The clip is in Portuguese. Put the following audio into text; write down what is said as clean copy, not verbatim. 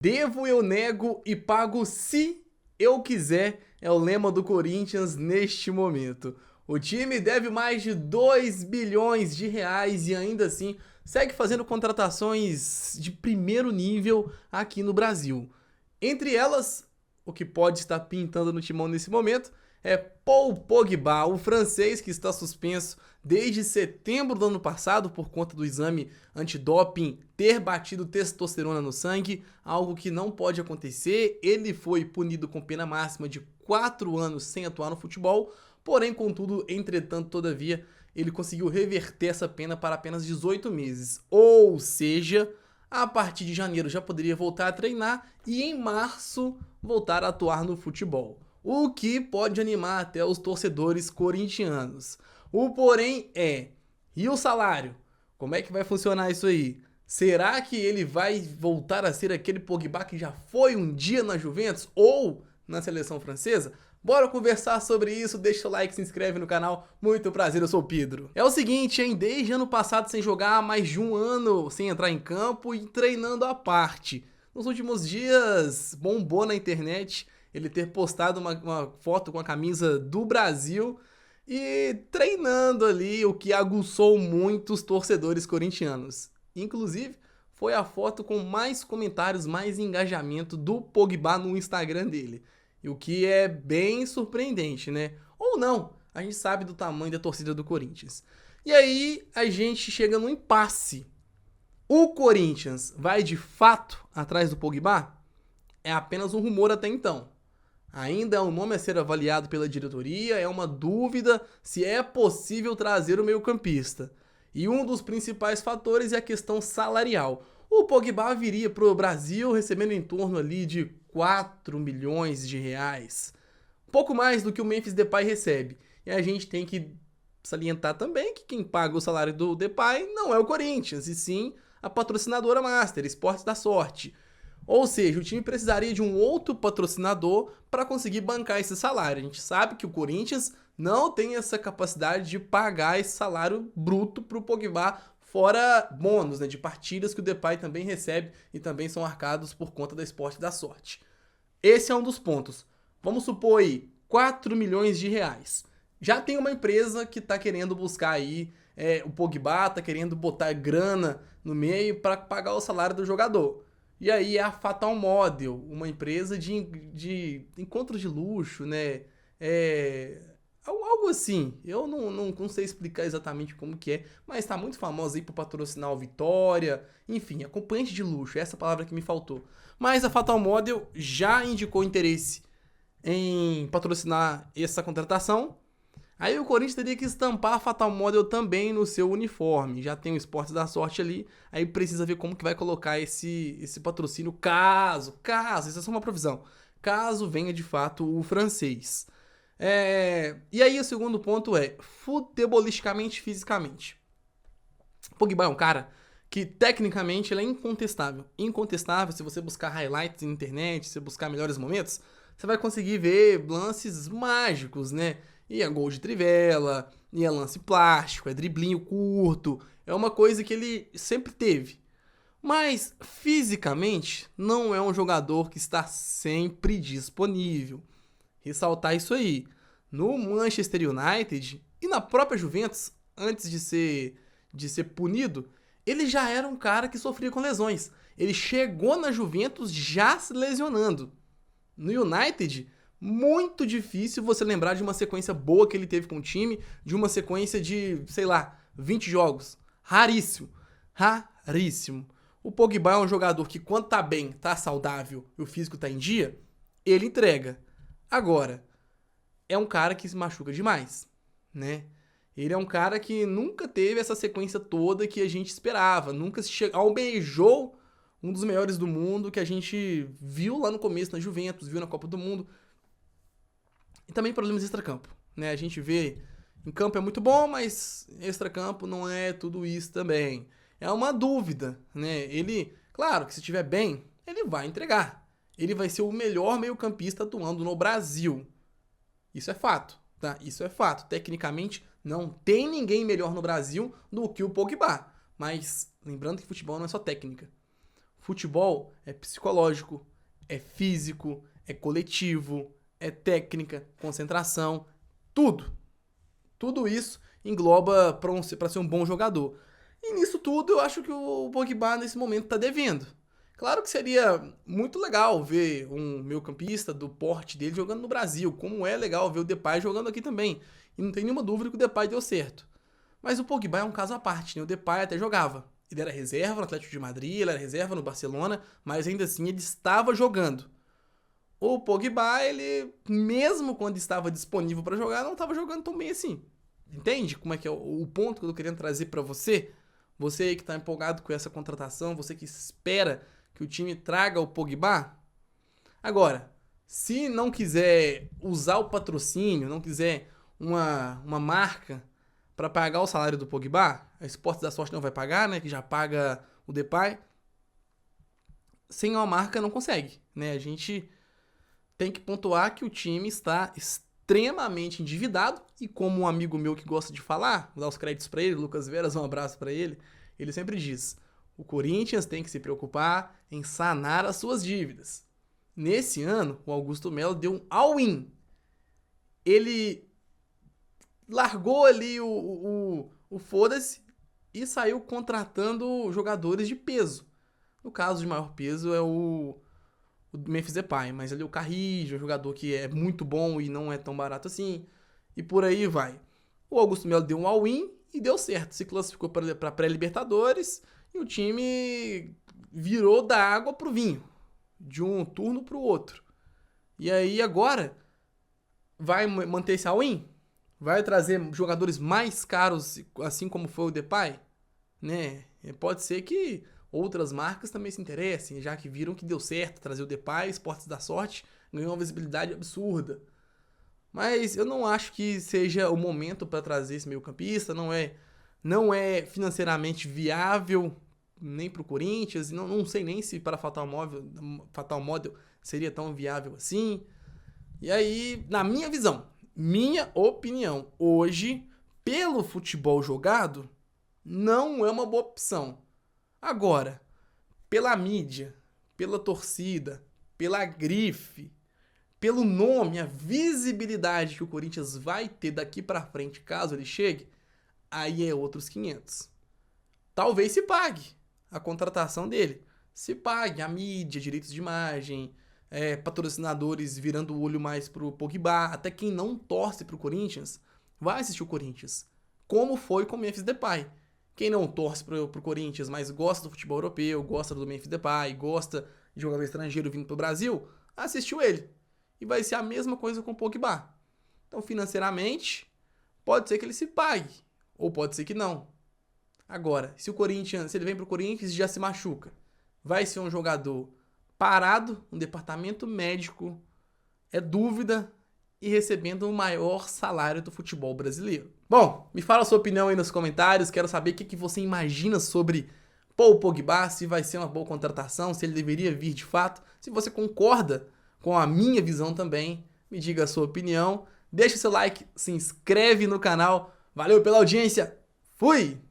Devo, eu nego e pago se eu quiser, é o lema do Corinthians neste momento. O time deve mais de 2 bilhões de reais e ainda assim segue fazendo contratações de primeiro nível aqui no Brasil. Entre elas, o que pode estar pintando no timão nesse momento é Paul Pogba, o francês que está suspenso desde setembro do ano passado por conta do exame antidoping ter batido testosterona no sangue, algo que não pode acontecer. Ele foi punido com pena máxima de 4 anos sem atuar no futebol, porém, contudo, entretanto, todavia, ele conseguiu reverter essa pena para apenas 18 meses. Ou seja, a partir de janeiro já poderia voltar a treinar e em março voltar a atuar no futebol. O que pode animar até os torcedores corintianos. O porém é, e o salário? Como é que vai funcionar isso aí? Será que ele vai voltar a ser aquele Pogba que já foi um dia na Juventus ou na seleção francesa? Bora conversar sobre isso, deixa o like, se inscreve no canal. Muito prazer, eu sou o Pedro. É o seguinte, hein? Desde ano passado sem jogar, mais de um ano sem entrar em campo e treinando à parte. Nos últimos dias, bombou na internet ele ter postado uma foto com a camisa do Brasil e treinando ali, o que aguçou muitos torcedores corintianos. Inclusive, foi a foto com mais comentários, mais engajamento do Pogba no Instagram dele. E o que é bem surpreendente, né? Ou não, a gente sabe do tamanho da torcida do Corinthians. E aí a gente chega no impasse. O Corinthians vai de fato atrás do Pogba? É apenas um rumor até então. Ainda é um nome a ser avaliado pela diretoria, é uma dúvida se é possível trazer o meio-campista. E um dos principais fatores é a questão salarial. O Pogba viria para o Brasil recebendo em torno ali de 4 milhões de reais. Pouco mais do que o Memphis Depay recebe. E a gente tem que salientar também que quem paga o salário do Depay não é o Corinthians, e sim a patrocinadora Master, Esportes da Sorte. Ou seja, o time precisaria de um outro patrocinador para conseguir bancar esse salário. A gente sabe que o Corinthians não tem essa capacidade de pagar esse salário bruto para o Pogba, fora bônus, né, de partidas que o Depay também recebe e também são arcados por conta da Esporte da Sorte. Esse é um dos pontos. Vamos supor aí, 4 milhões de reais. Já tem uma empresa que está querendo buscar aí, o Pogba está querendo botar grana no meio para pagar o salário do jogador. E aí é a Fatal Model, uma empresa de encontros de luxo, né? Algo assim. Eu não sei explicar exatamente como que é, mas está muito famosa aí por patrocinar o Vitória. Enfim, acompanhante de luxo, essa palavra que me faltou. Mas a Fatal Model já indicou interesse em patrocinar essa contratação. Aí o Corinthians teria que estampar a Fatal Model também no seu uniforme. Já tem o Esportes da Sorte ali, aí precisa ver como que vai colocar esse patrocínio caso, isso é só uma provisão, caso venha de fato o francês. E aí o segundo ponto é, futebolisticamente, fisicamente. Pogba é um cara que tecnicamente ele é incontestável. Incontestável, se você buscar highlights na internet, se você buscar melhores momentos, você vai conseguir ver lances mágicos, né? E é gol de trivela, e é lance plástico, é driblinho curto, é uma coisa que ele sempre teve. Mas fisicamente não é um jogador que está sempre disponível. Ressaltar isso aí. No Manchester United e na própria Juventus, antes de ser punido, ele já era um cara que sofria com lesões. Ele chegou na Juventus já se lesionando. No United, muito difícil você lembrar de uma sequência boa que ele teve com o time, de uma sequência de, sei lá, 20 jogos. Raríssimo. Raríssimo. O Pogba é um jogador que quando tá bem, tá saudável e o físico tá em dia, ele entrega. Agora, é um cara que se machuca demais, né? Ele é um cara que nunca teve essa sequência toda que a gente esperava, nunca almejou um dos melhores do mundo que a gente viu lá no começo na Juventus, viu na Copa do Mundo. E também problemas extracampo, né? A gente vê em campo é muito bom, mas extracampo não é tudo isso também. É uma dúvida, né? Ele, claro que se estiver bem, ele vai entregar. Ele vai ser o melhor meio-campista atuando no Brasil. Isso é fato, tá? Isso é fato. Tecnicamente, não tem ninguém melhor no Brasil do que o Pogba. Mas lembrando que futebol não é só técnica. Futebol é psicológico, é físico, é coletivo, é técnica, concentração, tudo. Tudo isso engloba para ser um bom jogador. E nisso tudo eu acho que o Pogba nesse momento tá devendo. Claro que seria muito legal ver um meio-campista do porte dele jogando no Brasil, como é legal ver o Depay jogando aqui também. E não tem nenhuma dúvida que o Depay deu certo. Mas o Pogba é um caso à parte, né? O Depay até jogava. Ele era reserva no Atlético de Madrid, ele era reserva no Barcelona, mas ainda assim ele estava jogando. O Pogba, ele, mesmo quando estava disponível para jogar, não estava jogando tão bem assim. Entende como é que é o ponto que eu tô querendo trazer para você? Você aí que tá empolgado com essa contratação, você que espera que o time traga o Pogba. Agora, se não quiser usar o patrocínio, não quiser uma marca para pagar o salário do Pogba, a Esportes da Sorte não vai pagar, né? Que já paga o Depay. Sem uma marca não consegue, né? A gente tem que pontuar que o time está extremamente endividado e como um amigo meu que gosta de falar, vou dar os créditos para ele, Lucas Veras, um abraço para ele sempre diz: o Corinthians tem que se preocupar em sanar as suas dívidas. Nesse ano, o Augusto Melo deu um all-in. Ele largou ali o foda-se e saiu contratando jogadores de peso. No caso de maior peso é o Memphis Depay, mas ali o Carrillo, um jogador que é muito bom e não é tão barato assim, e por aí vai. O Augusto Melo deu um all-in e deu certo, se classificou para pré-Libertadores e o time virou da água pro vinho, de um turno pro outro. E aí agora vai manter esse all-in? Vai trazer jogadores mais caros, assim como foi o Depay? Né? Pode ser que outras marcas também se interessem, já que viram que deu certo trazer o Depay, Esportes da Sorte ganhou uma visibilidade absurda. Mas eu não acho que seja o momento para trazer esse meio-campista, não é financeiramente viável nem para o Corinthians, não sei nem se para Fatal Model seria tão viável assim. E aí, na minha visão, minha opinião, hoje, pelo futebol jogado, não é uma boa opção. Agora, pela mídia, pela torcida, pela grife, pelo nome, a visibilidade que o Corinthians vai ter daqui pra frente, caso ele chegue, aí é outros 500. Talvez se pague a contratação dele. Se pague a mídia, direitos de imagem, patrocinadores virando o olho mais pro Pogba, até quem não torce pro Corinthians vai assistir o Corinthians. Como foi com o Memphis Depay. Quem não torce pro Corinthians, mas gosta do futebol europeu, gosta do Memphis Depay, gosta de jogador estrangeiro vindo pro Brasil, assistiu ele. E vai ser a mesma coisa com o Pogba. Então, financeiramente, pode ser que ele se pague, ou pode ser que não. Agora, se ele vem pro Corinthians e já se machuca, vai ser um jogador parado no departamento médico, é dúvida, e recebendo o maior salário do futebol brasileiro. Bom, me fala a sua opinião aí nos comentários, quero saber o que você imagina sobre Paul Pogba, se vai ser uma boa contratação, se ele deveria vir de fato, se você concorda com a minha visão também, me diga a sua opinião, deixa o seu like, se inscreve no canal, valeu pela audiência, fui!